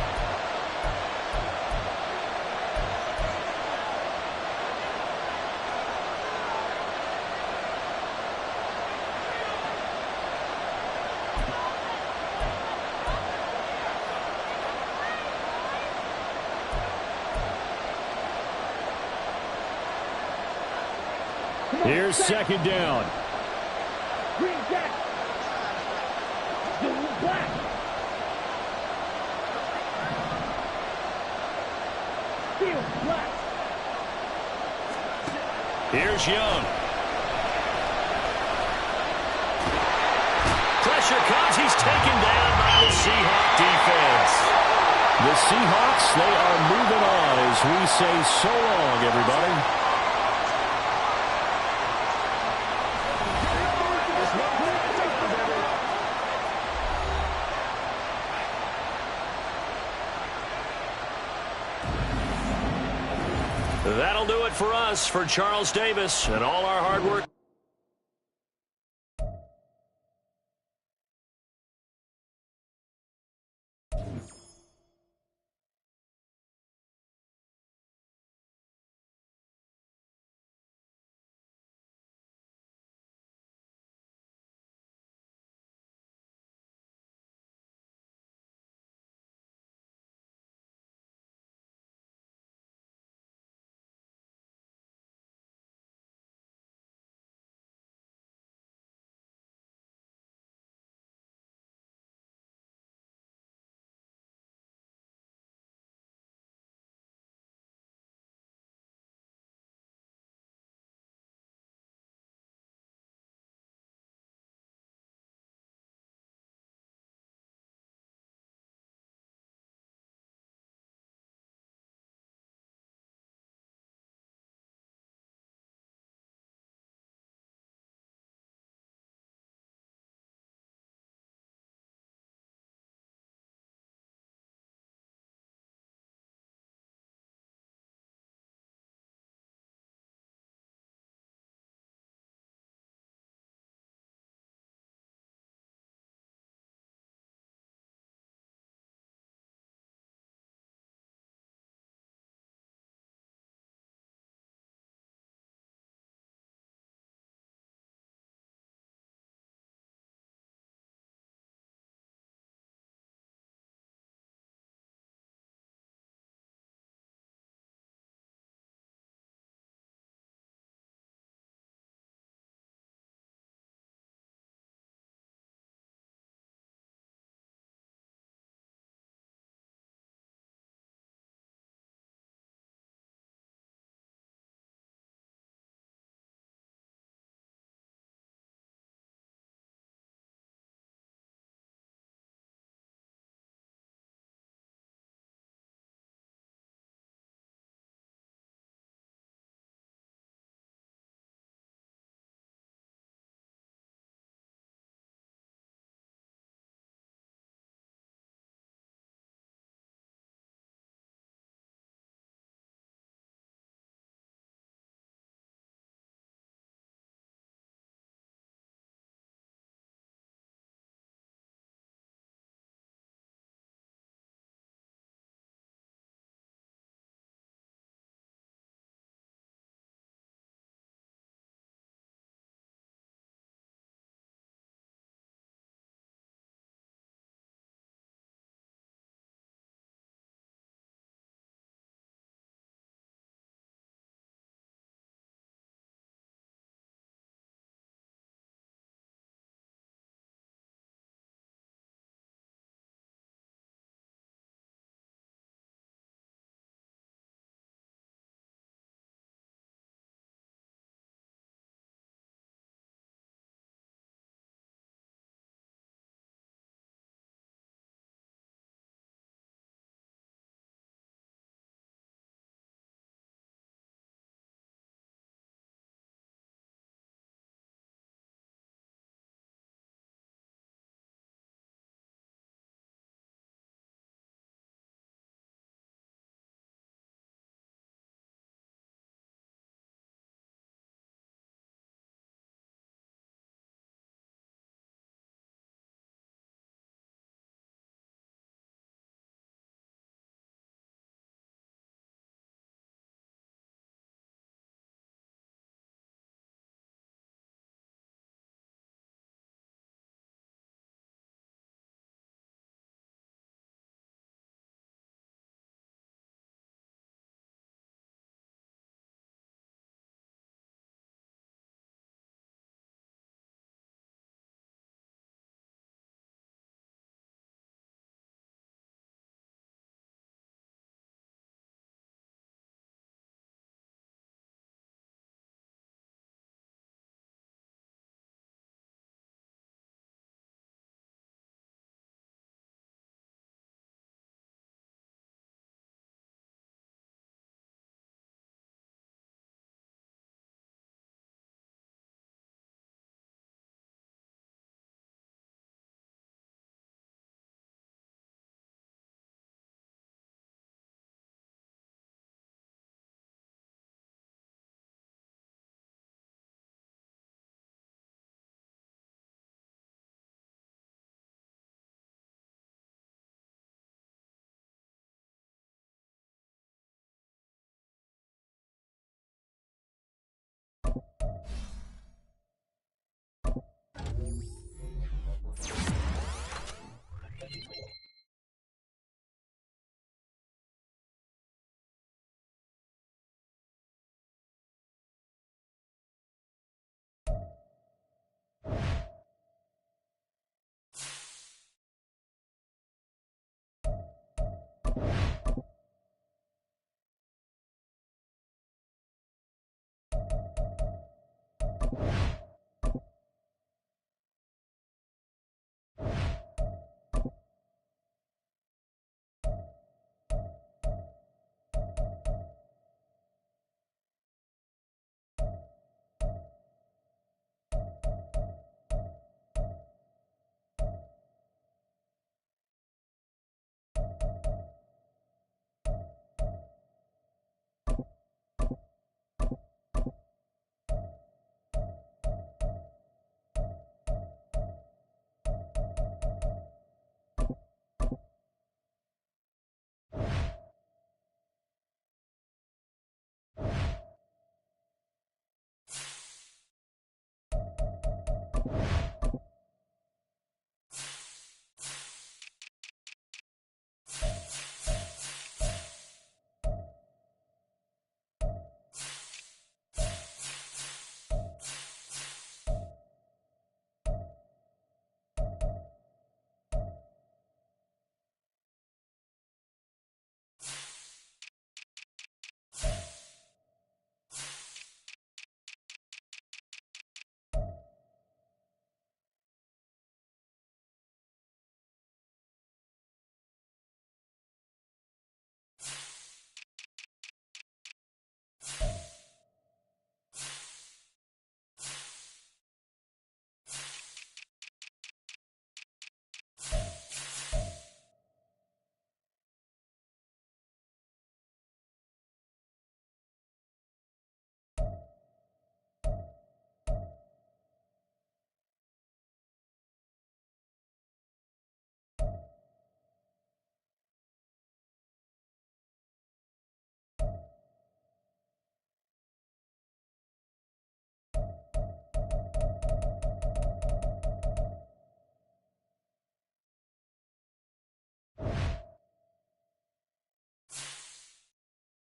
Here's 2nd down. Green Jack. Blue black. Steel black. Here's Young. Pressure comes. He's taken down by the Seahawk defense. The Seahawks, they are moving on as we say so long, everybody. That'll do it for us, for Charles Davis and all our hard work.